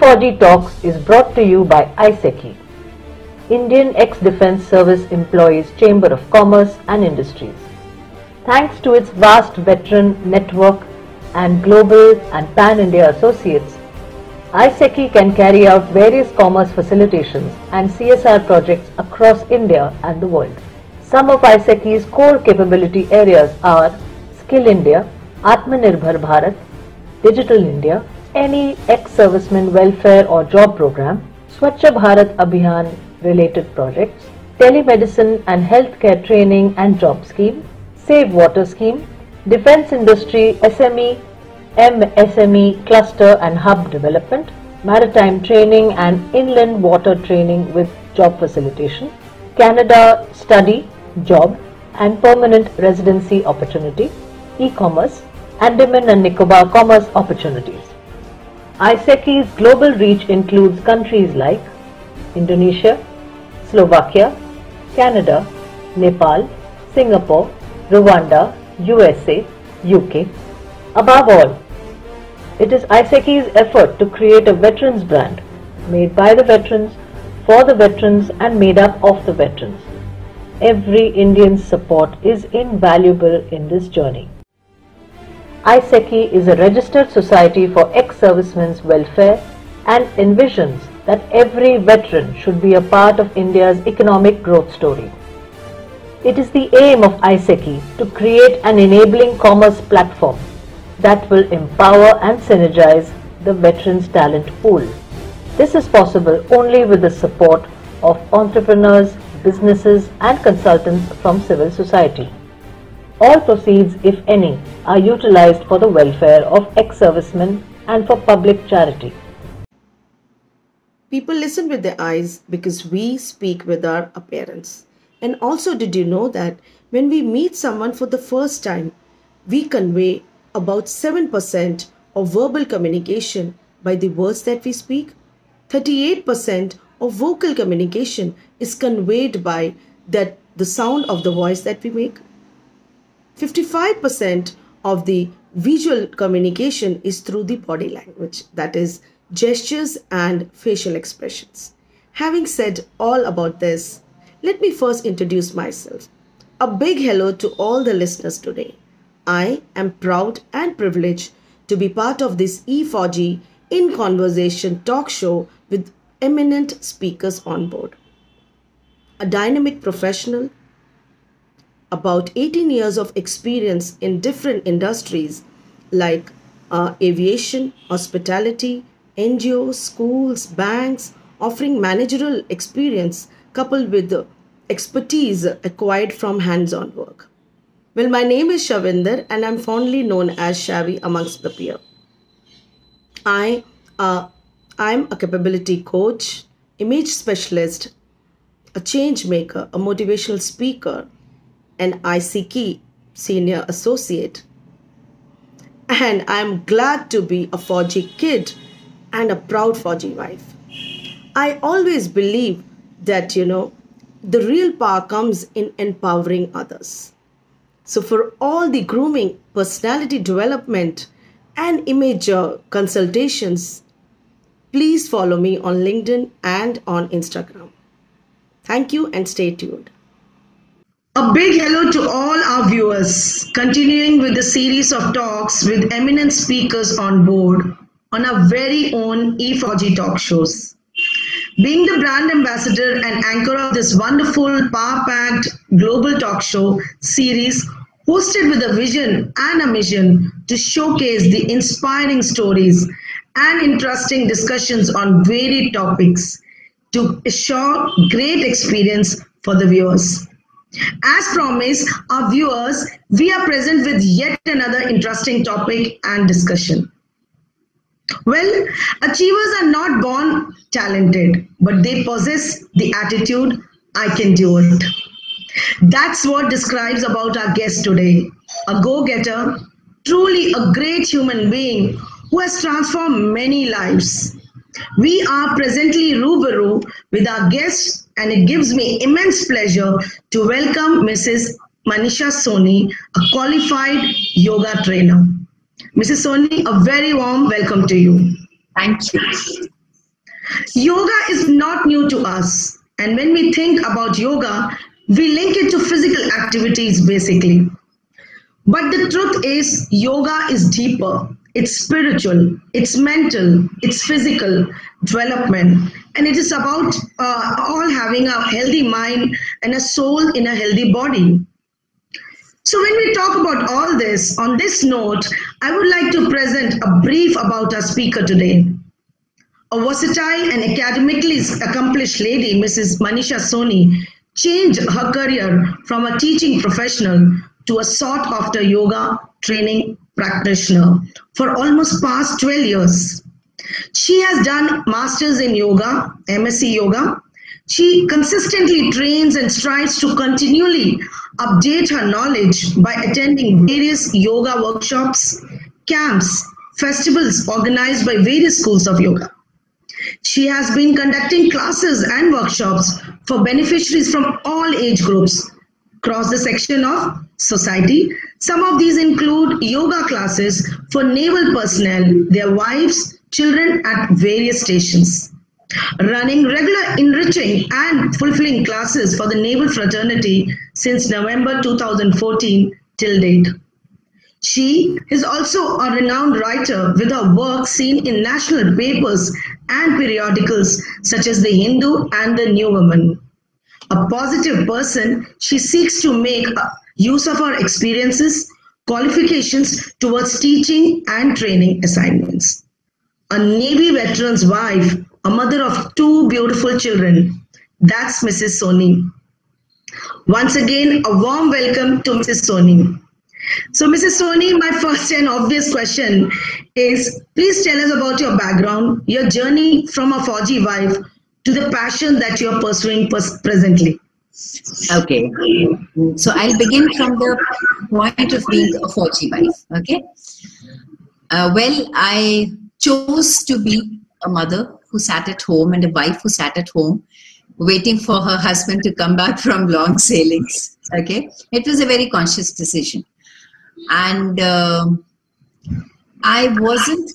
E4G Talks is brought to you by ISECI, Indian Ex-Defence Service Employees Chamber of Commerce and Industries. Thanks to its vast veteran network and global and pan-India associates, ISECI can carry out various commerce facilitations and CSR projects across India and the world. Some of ISECI's core capability areas are Skill India, Atmanirbhar Bharat, Digital India, any ex-serviceman welfare or job program, Swachh Bharat Abhiyan related projects, telemedicine and healthcare training and job scheme, Save Water scheme, defence industry SME, MSME cluster and hub development, maritime training and inland water training with job facilitation, Canada study, job and permanent residency opportunity, e-commerce, Andaman and Nicobar commerce opportunities. ISECI's global reach includes countries like Indonesia, Slovakia, Canada, Nepal, Singapore, Rwanda, USA, UK. Above all, it is ISECI's effort to create a veterans brand made by the veterans, for the veterans and made up of the veterans. Every Indian's support is invaluable in this journey. ISECI is a registered society for ex-servicemen's welfare and envisions that every veteran should be a part of India's economic growth story. It is the aim of ISECI to create an enabling commerce platform that will empower and synergize the veterans' talent pool. This is possible only with the support of entrepreneurs, businesses and consultants from civil society. All proceeds, if any, are utilized for the welfare of ex-servicemen and for public charity. People listen with their eyes because we speak with our appearance. And also, did you know that when we meet someone for the first time, we convey about 7% of verbal communication by the words that we speak? 38% of vocal communication is conveyed by the sound of the voice that we make. 55% of the visual communication is through the body language, that is, gestures and facial expressions. Having said all about this, let me first introduce myself. A big hello to all the listeners today. I am proud and privileged to be part of this E4G In Conversation talk show with eminent speakers on board. A dynamic professional, about 18 years of experience in different industries like aviation, hospitality, NGOs, schools, banks, offering managerial experience coupled with the expertise acquired from hands-on work. Well, my name is Shavinder and I'm fondly known as Shavi amongst the peer. I'm a capability coach, image specialist, a change maker, a motivational speaker, an ISECI senior associate. And I'm glad to be a 4G kid and a proud 4G wife. I always believe that, the real power comes in empowering others. So for all the grooming, personality development and image consultations, please follow me on LinkedIn and on Instagram. Thank you and stay tuned. A big hello to all our viewers, continuing with the series of talks with eminent speakers on board on our very own E4G talk shows. Being the brand ambassador and anchor of this wonderful power-packed global talk show series hosted with a vision and a mission to showcase the inspiring stories and interesting discussions on varied topics to assure great experience for the viewers. As promised, our viewers, we are present with yet another interesting topic and discussion. Well, achievers are not born talented, but they possess the attitude, I can do it. That's what describes about our guest today, a go-getter, truly a great human being who has transformed many lives. We are presently rubaru with our guest, and it gives me immense pleasure to welcome Mrs. Manisha Soni, a qualified yoga trainer. Mrs. Soni, a very warm welcome to you. Thank you. Yoga is not new to us. And when we think about yoga, we link it to physical activities basically. But the truth is, yoga is deeper. It's spiritual, it's mental, it's physical development, and it is about all having a healthy mind and a soul in a healthy body. So, when we talk about all this, on this note, I would like to present a brief about our speaker today. A versatile and academically accomplished lady, Mrs. Manisha Soni, changed her career from a teaching professional to a sought-after yoga training practitioner for almost past 12 years. She has done Masters in Yoga, MSc Yoga. She consistently trains and strives to continually update her knowledge by attending various yoga workshops, camps, festivals organized by various schools of yoga. She has been conducting classes and workshops for beneficiaries from all age groups across the section of society. Some of these include yoga classes for naval personnel, their wives, children at various stations. Running regular enriching and fulfilling classes for the naval fraternity since November 2014 till date. She is also a renowned writer with her work seen in national papers and periodicals such as The Hindu and The New Woman. A positive person, she seeks to make use of her experiences, qualifications towards teaching and training assignments. A Navy veteran's wife, a mother of 2 beautiful children. That's Mrs. Soni. Once again, a warm welcome to Mrs. Soni. So, Mrs. Soni, my first and obvious question is, please tell us about your background, your journey from a Fauji wife to the passion that you are pursuing presently. Okay, so I'll begin from the point of being a Fauji wife. Okay, well, I chose to be a mother who sat at home and a wife who sat at home waiting for her husband to come back from long sailings. Okay, it was a very conscious decision. And I wasn't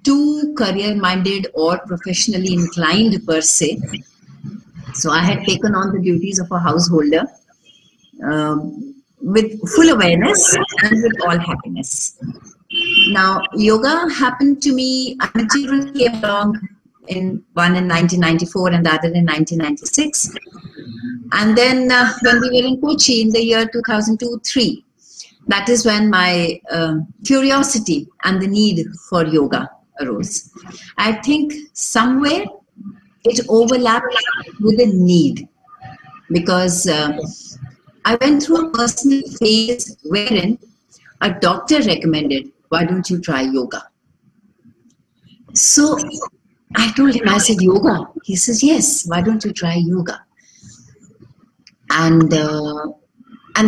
too career-minded or professionally inclined per se. So I had taken on the duties of a householder with full awareness and with all happiness. Now, yoga happened to me, my children came along, one in 1994 and the other in 1996. And then when we were in Kochi in the year 2002-03, that is when my curiosity and the need for yoga arose. I think somewhere it overlapped with the need, because I went through a personal phase wherein a doctor recommended, why don't you try yoga? So I told him, I said, yoga? He says, yes, why don't you try yoga? And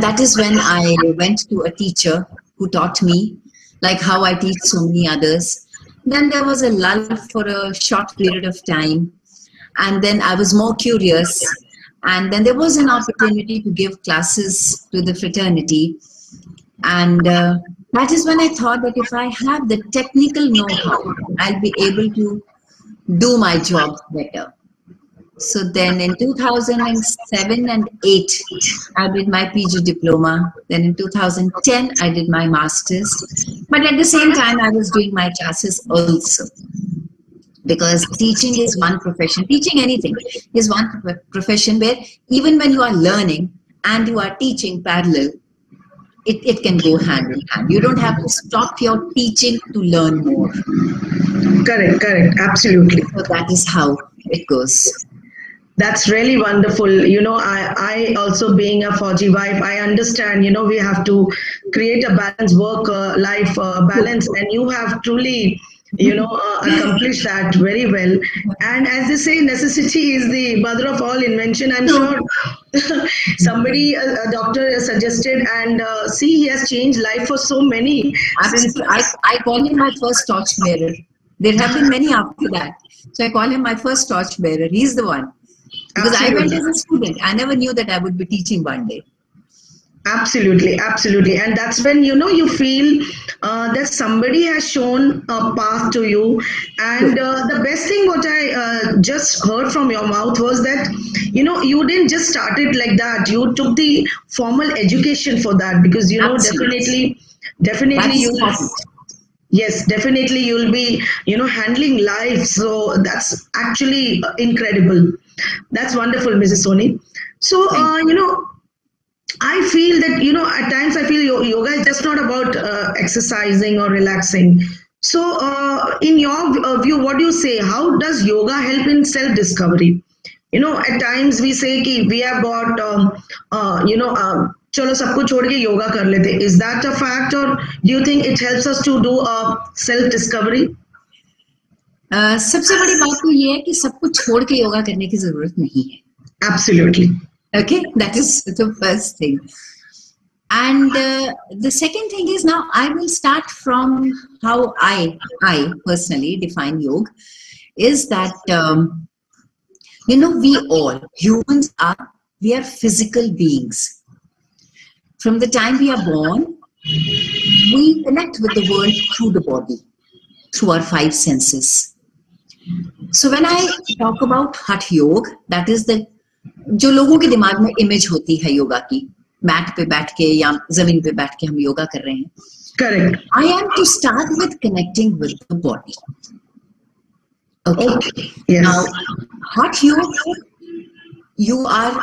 that is when I went to a teacher who taught me, like how I teach so many others. Then there was a lull for a short period of time. And then I was more curious. And then there was an opportunity to give classes to the fraternity. And that is when I thought that if I have the technical know-how, I'll be able to do my job better. So then in 2007 and 8, I did my PG diploma. Then in 2010, I did my master's. But at the same time, I was doing my classes also. Because teaching is one profession. Teaching anything is one profession where even when you are learning and you are teaching parallel, it can go hand in hand. You don't have to stop your teaching to learn more. Correct, absolutely. So that is how it goes. That's really wonderful. You know, I also being a Fauji wife, I understand, you know, we have to create a balanced work-life balance, and you have truly, you know, accomplished that very well. And as they say, necessity is the mother of all invention. I'm sure somebody, a doctor suggested, and see, he has changed life for so many. I call him my first torchbearer. There have been many after that. So I call him my first torchbearer. He's the one. Because absolutely. I went as a student. I never knew that I would be teaching one day. Absolutely. And that's when, you know, you feel that somebody has shown a path to you. And the best thing what I just heard from your mouth was that, you didn't just start it like that. You took the formal education for that, because, Absolutely. definitely That's you, important. yes, definitely you'll be, handling life. So that's actually incredible. That's wonderful, Mrs. Soni. So, Thank I feel that, at times I feel yoga is just not about exercising or relaxing. So, in your view, what do you say? How does yoga help in self discovery? At times we say कि we have got, चलो सब कुछ छोड़ के योगा कर लेते. Is that a fact, or do you think it helps us to do a self discovery? सबसे बड़ी बात तो ये है कि सब कुछ छोड़ के योगा करने की जरूरत नहीं है. Absolutely. Okay, that is the first thing. And the second thing is, now I will start from how I personally define yoga, is that, we all, humans we are physical beings. From the time we are born, we connect with the world through the body, through our 5 senses. So when I talk about Hatha Yoga, that is the जो लोगों के दिमाग में image होती है योगा की, mat पे बैठ के या जमीन पे बैठ के हम योगा कर रहे हैं. Correct. I am to start with connecting with the body. Okay. Yes. Now, Hatha Yoga, you are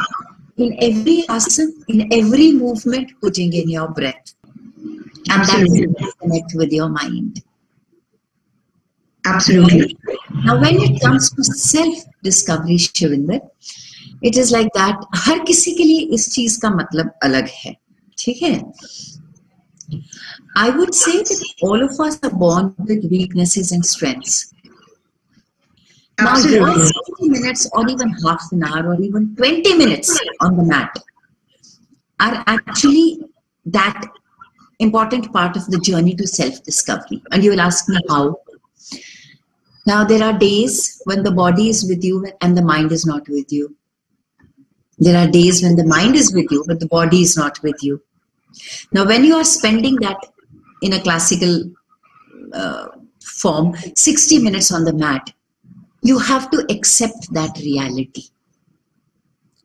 in every asana, in every movement, putting in your breath, and Absolutely. that is connect with your mind. Absolutely. Now, when it comes to self-discovery, Shivinder, it is like that. हर किसी के लिए इस चीज का मतलब अलग है, ठीक है? I would say that all of us are born with weaknesses and strengths. Now, your 60 minutes or even half an hour or even 20 minutes on the mat are actually that important part of the journey to self-discovery. And you will ask me how. Now, there are days when the body is with you and the mind is not with you. There are days when the mind is with you, but the body is not with you. Now, when you are spending that in a classical form, 60 minutes on the mat, you have to accept that reality.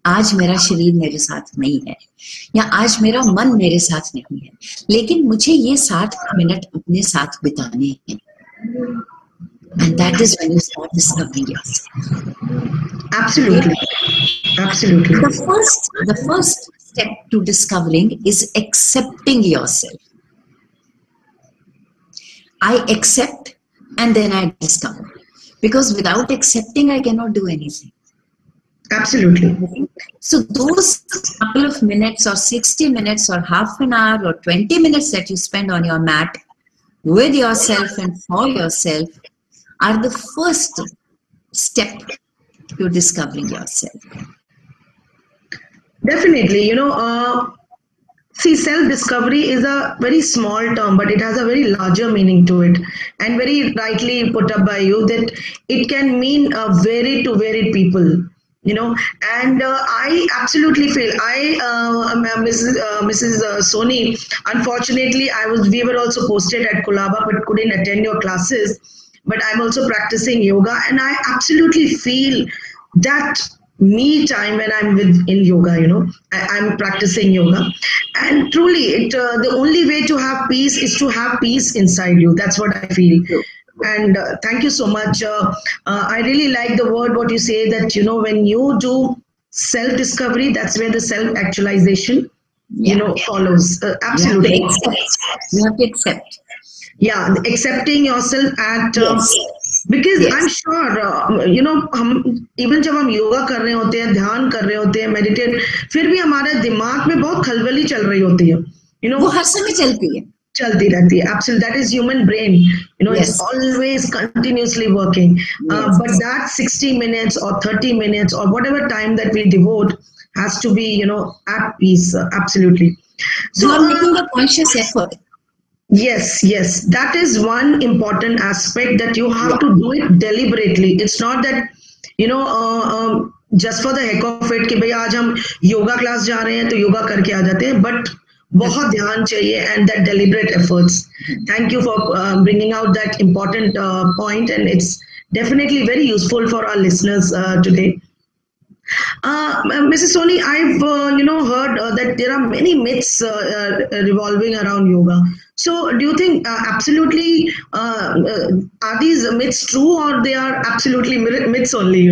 आज मेरा शरीर मेरे साथ नहीं है, या आज मेरा मन मेरे साथ नहीं है, लेकिन मुझे ये 60 मिनट अपने साथ बिताने हैं. And that is when you start discovering yourself. Absolutely. Absolutely. The first step to discovering is accepting yourself. I accept and then I discover. Because without accepting, I cannot do anything. Absolutely. So those couple of minutes or 60 minutes or half an hour or 20 minutes that you spend on your mat with yourself and for yourself are the first step to discovering yourself. Definitely. See, self-discovery is a very small term, but it has a very larger meaning to it. And very rightly put up by you that it can mean varied to varied people. And I absolutely feel Mrs. Soni, unfortunately, we were also posted at Colaba but couldn't attend your classes. But I'm also practicing yoga, and I absolutely feel that me time when I'm in yoga. I'm practicing yoga, and truly, the only way to have peace is to have peace inside you. That's what I feel. And thank you so much. I really like the word what you say that when you do self-discovery, that's where the self-actualization follows. Absolutely. You have to accept. Yeah, accepting yourself at because yes. I'm sure हम even जब हम योगा कर रहे होते हैं, ध्यान कर रहे होते हैं, meditate, फिर भी हमारे दिमाग में बहुत खलबली चल रही होती है. वो हर समय चलती रहती है. Absolutely, that is human brain. Yes. It's always continuously working. Yes. But that 60 minutes or 30 minutes or whatever time that we devote has to be at peace. Absolutely. So you are making a conscious effort. Yes, that is one important aspect, that you have to do it deliberately. It's not that just for the heck of it कि भाई आज हम yoga class जा रहे हैं तो योगा करके आ जाते हैं, but बहुत ध्यान चाहिए and that deliberate efforts. Thank you for bringing out that important point, and it's definitely very useful for our listeners today. Mrs. Soni, I've heard that there are many myths revolving around yoga. So, do you think absolutely are these myths true, or they are absolutely myths only?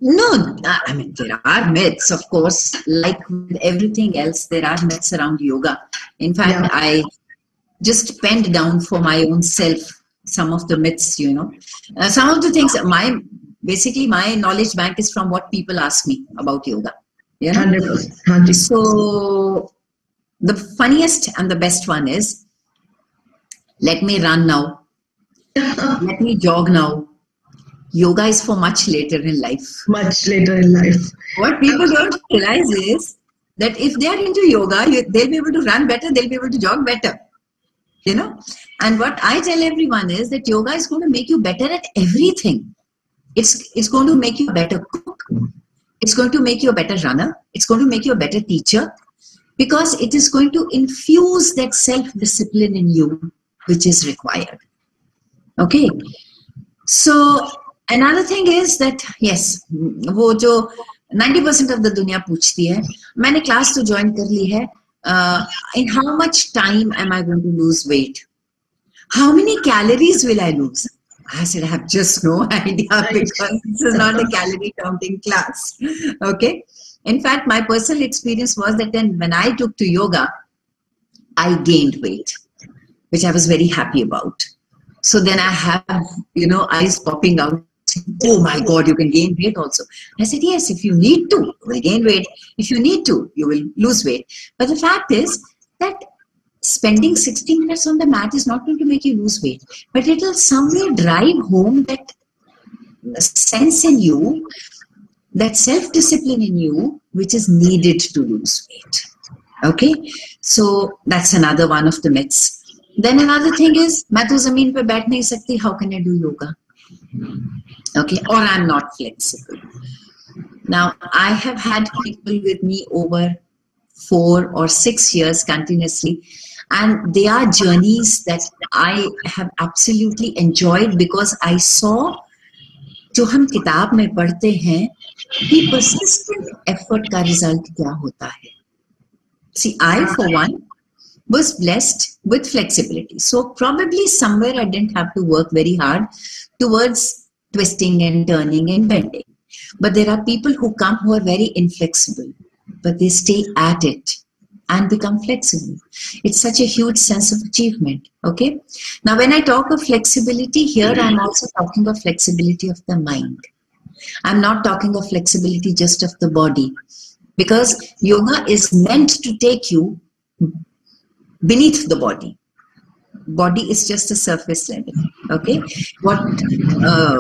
No, I mean, there are myths, of course. Like with everything else, there are myths around yoga. In fact, Yeah. I just penned down for my own self some of the myths, some of the things. Basically, my knowledge bank is from what people ask me about yoga. 100%. So, the funniest and the best one is, let me run now. Let me jog now. Yoga is for much later in life. Much later in life. What people don't realize is that if they are into yoga, they'll be able to run better, they'll be able to jog better. And what I tell everyone is that yoga is going to make you better at everything. It's going to make you a better cook. It's going to make you a better runner. It's going to make you a better teacher, because it is going to infuse that self-discipline in you, which is required. Okay. So another thing is that, yes, वो जो 90% of the दुनिया पूछती है, मैंने class तो join कर ली है, in how much time am I going to lose weight? How many calories will I lose? I said, I have just no idea, because this is not a calorie counting class. Okay. In fact, my personal experience was that then when I took to yoga, I gained weight, which I was very happy about. So then I have, eyes popping out. Oh my God, you can gain weight also. I said, yes, if you need to, you will gain weight. If you need to, you will lose weight. But the fact is that spending 60 minutes on the mat is not going to make you lose weight, but it will somewhere drive home that sense in you, that self-discipline in you, which is needed to lose weight. Okay, so that's another one of the myths. Then another thing is, मैं तो ज़मीन पे बैठ नहीं सकती. How can I do yoga? Okay, or I'm not flexible. Now, I have had people with me over 4 or 6 years continuously, and they are journeys that I have absolutely enjoyed, because I saw, जो हम किताब में पढ़ते हैं, कि persistent effort का result क्या होता है. See, I for one was blessed with flexibility. So probably somewhere I didn't have to work very hard towards twisting and turning and bending. But there are people who come who are very inflexible, but they stay at it and become flexible. It's such a huge sense of achievement. Okay. Now, when I talk of flexibility here, I'm also talking of flexibility of the mind. I'm not talking of flexibility just of the body, because yoga is meant to take you beneath the body. Body is just a surface level. Okay, what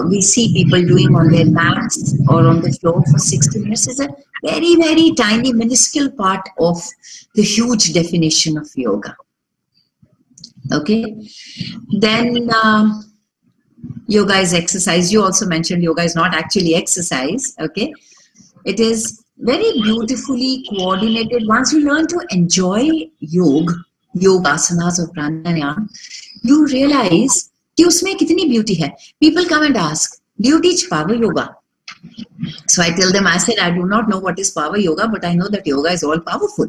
we see people doing on their mats or on the floor for 60 minutes is a very, very tiny, minuscule part of the huge definition of yoga. Okay, then yoga is exercise. You also mentioned yoga is not actually exercise. Okay, it is very beautifully coordinated. Once you learn to enjoy yoga, asanas or pranayama, you realize कि उसमें कितनी beauty है. People come and ask, do you teach power yoga? So I tell them, I said, I do not know what is power yoga, but I know that yoga is all powerful.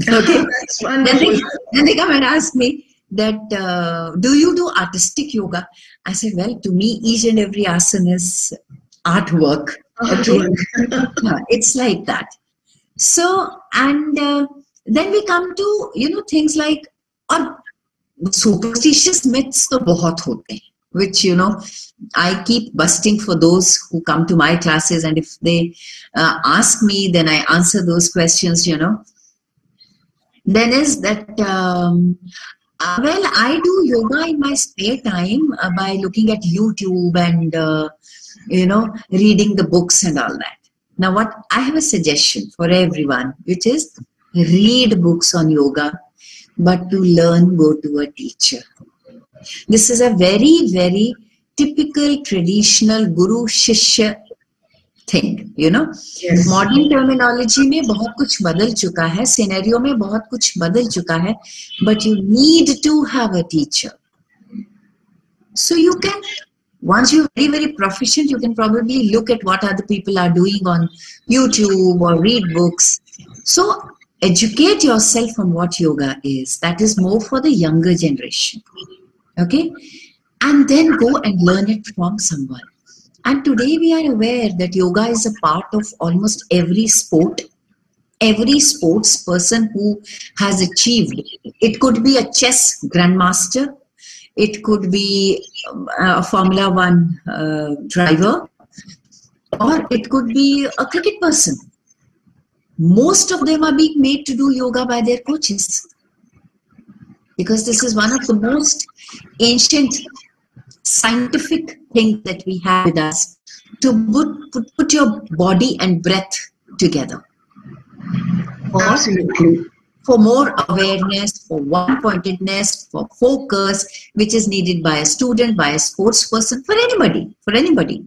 Okay. That's wonderful. Then they come and ask me that, do you do artistic yoga? I said, well, to me, each and every asana is artwork. Okay. It's like that. So, and then we come to, things like, superstitious myths तो बहुत होते हैं, which I keep busting for those who come to my classes, and if they ask me, then I answer those questions. Then is that well, I do yoga in my spare time by looking at YouTube and reading the books and all that. Now, what I have a suggestion for everyone, which is read books on yoga, but to learn, go to a teacher. This is a very, very typical traditional guru shishya thing. you know. Yes. Modern terminology में बहुत कुछ बदल चुका है, scenario में बहुत कुछ बदल चुका है, but you need to have a teacher. So you can, once you're very, very proficient, you can probably look at what other people are doing on YouTube or read books. So educate yourself on what yoga is. That is more for the younger generation. Okay? And then go and learn it from someone. And today we are aware that yoga is a part of almost every sport. Every sports person who has achieved. It could be a chess grandmaster. It could be a Formula One driver. Or it could be a cricket person. Most of them are being made to do yoga by their coaches. Because this is one of the most ancient scientific thing that we have with us, to put your body and breath together. Absolutely. For more awareness, for one-pointedness, for focus, which is needed by a student, by a sports person, for anybody.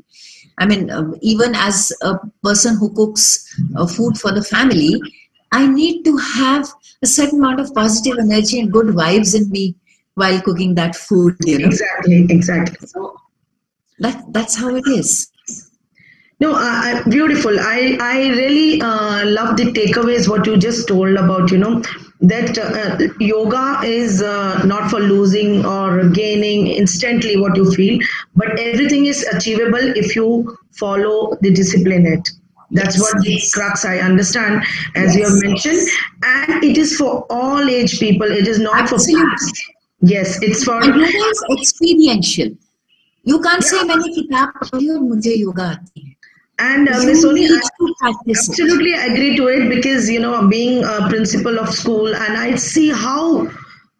I mean, even as a person who cooks food for the family, I need to have a certain amount of positive energy and good vibes in me while cooking that food, you know. Exactly. So that's how it is. No, beautiful. I really love the takeaways what you just told about, you know, that yoga is not for losing or gaining instantly what you feel, but everything is achievable if you follow the discipline it. That's what the crux I understand, as you have mentioned. And it is for all age people. It is not Absolutely. for... Yes, it's for... And yoga is experiential. You can't say मैंने किताब पढ़ी और मुझे योगा आती है. And Miss Soni, I practice absolutely agree to it, because, you know, being a principal of school, and I see how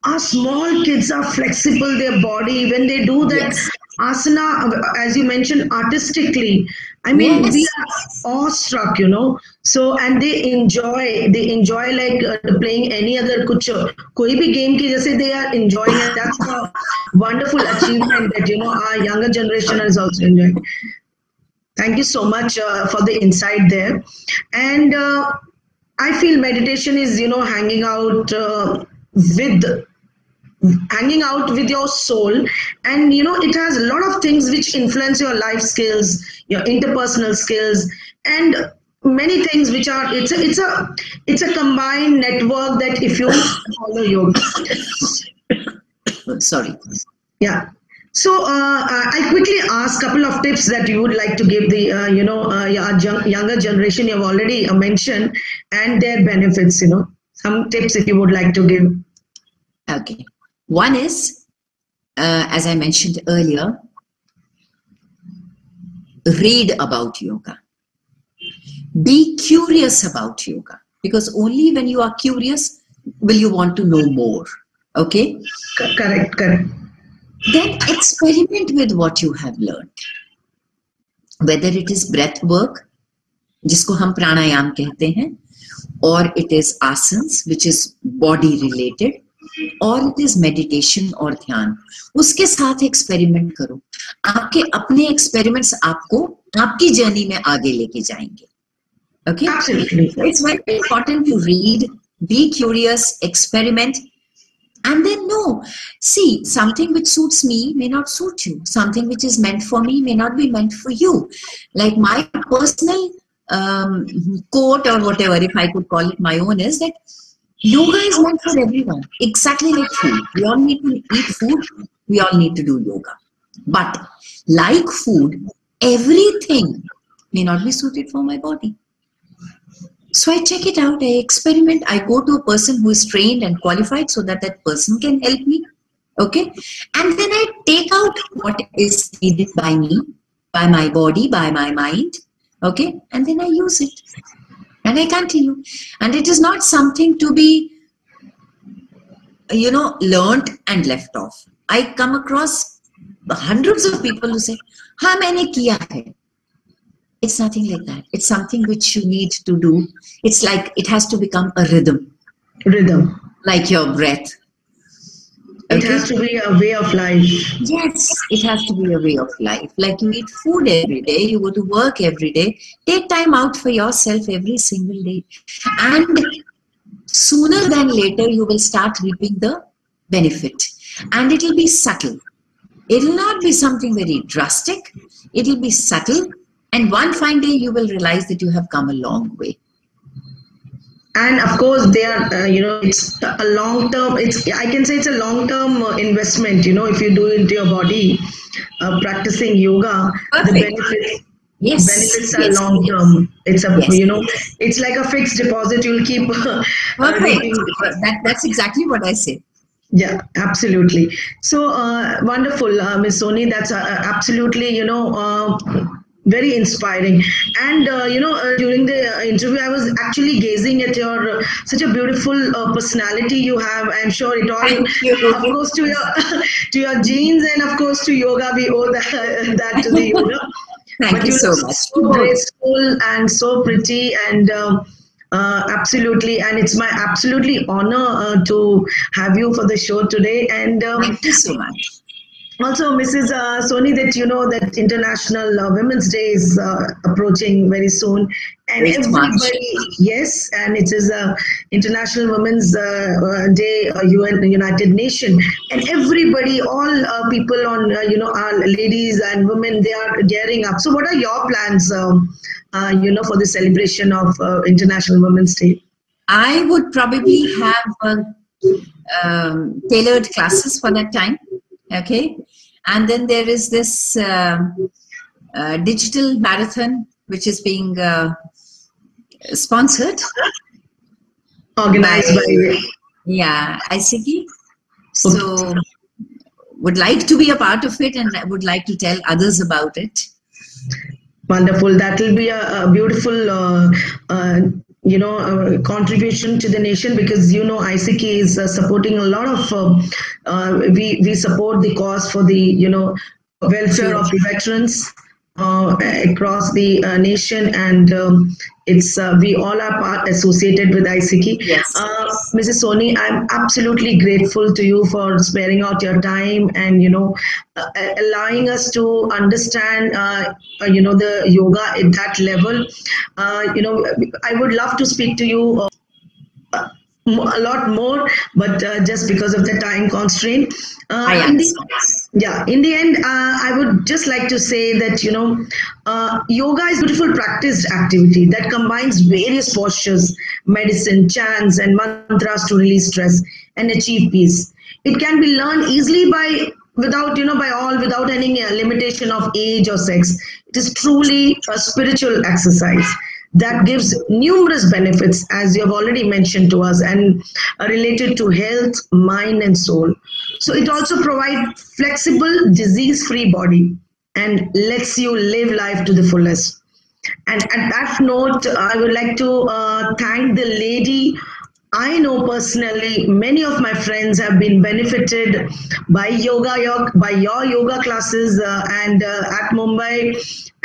our small kids are flexible, their body, when they do that asana, as you mentioned, artistically. I mean, we are awestruck, you know. So, and they enjoy like playing any other kuch, koi bhi game ki jaise they are enjoying it. That's a wonderful achievement that, you know, our younger generation is also enjoying. Thank you so much for the insight there. And I feel meditation is, you know, hanging out with your soul, and, you know, it has a lot of things which influence your life skills, your interpersonal skills, and many things which are, it's a combined network that if you follow yoga. Sorry. Yeah. So I'll quickly ask a couple of tips that you would like to give the younger generation. You have already mentioned, and their benefits, you know, some tips if you would like to give. Okay. One is, as I mentioned earlier, read about yoga. Be curious about yoga, because only when you are curious will you want to know more. Okay? Correct. Then experiment with what you have learned. Whether it is breath work, जिसको हम प्राणायाम कहते हैं, or it is asanas, which is body related, or it is meditation और ध्यान, उसके साथ experiment करो. आपके अपने एक्सपेरिमेंट्स आपको आपकी जर्नी में आगे लेके जाएंगे. Okay? Absolutely. It's very important to read, be curious, experiment, and then know. See, something which suits me may not suit you. Something which is meant for me may not be meant for you. Like my personal quote or whatever, if I could call it my own, is that yoga is meant for everyone. Exactly like food. We all need to eat food. We all need to do yoga. But like food, everything may not be suited for my body. So I check it out, I experiment, I go to a person who is trained and qualified so that that person can help me, okay? And then I take out what is needed by me, by my body, by my mind, okay? And then I use it and I continue. And it is not something to be, you know, learned and left off. I come across hundreds of people who say, "Ha, maine kiya hai." It's nothing like that. It's something which you need to do. It's like it has to become a rhythm. Rhythm. Like your breath. It has to be a way of life. Yes, it has to be a way of life. Like you eat food every day, you go to work every day. Take time out for yourself every single day. And sooner than later, you will start reaping the benefit. And it will be subtle. It will not be something very drastic. It will be subtle. And one fine day, you will realize that you have come a long way. And of course, they are, it's a long term. I can say it's a long term investment. If you do into your body, practicing yoga, Perfect. the benefits. Yes. Benefits are long term. It's a Yes. it's like a fixed deposit. You'll keep. Perfect. That's exactly what I say. Yeah, absolutely. So wonderful, Miss Soni. That's absolutely very inspiring. And during the interview, I was actually gazing at your such a beautiful personality you have. I'm sure it all, of course, to your to your genes, and of course to yoga. We owe that to the yoga. Thank you so much. So graceful and so pretty, and absolutely, and it's my absolutely honor to have you for the show today. And thank you so much. Also, Mrs. Soni, that you know that International Women's Day is approaching very soon, and everybody, yes, and it is International Women's Day, UN, United Nation, and everybody, all people on, our ladies and women, they are gearing up. So, what are your plans, for the celebration of International Women's Day? I would probably have tailored classes for that time. Okay, and then there is this digital marathon which is being sponsored, organized by ICG. So would like to be a part of it, and I would like to tell others about it. Wonderful. That will be a beautiful contribution to the nation, because ICK is supporting a lot of we support the cause for the welfare of the veterans across the nation, and it's we all are associated with ICK. Yes. Mrs. Soni, I'm absolutely grateful to you for sparing out your time and allowing us to understand the yoga at that level. I would love to speak to you a lot more, but just because of the time constraint. In the end, I would just like to say that yoga is a beautiful practiced activity that combines various postures, medicine, chants, and mantras to release stress and achieve peace. It can be learned easily without any limitation of age or sex. It is truly a spiritual exercise that gives numerous benefits, as you have already mentioned to us, and related to health, mind, and soul. So it also provides flexible, disease-free body and lets you live life to the fullest. And at that note, I would like to thank the lady. I know personally many of my friends have been benefited by your yoga classes and at Mumbai.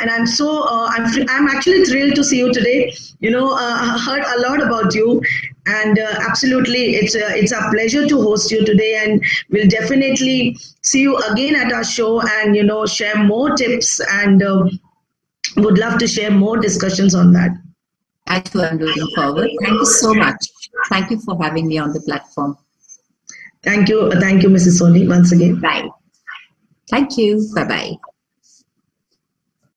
And I'm so I'm actually thrilled to see you today. I heard a lot about you, and absolutely, it's a pleasure to host you today. And we'll definitely see you again at our show, and share more tips, and would love to share more discussions on that. That's what I'm looking forward. Thank you so much. Thank you for having me on the platform. Thank you, Mrs. Soni, once again. Bye. Thank you. Bye bye.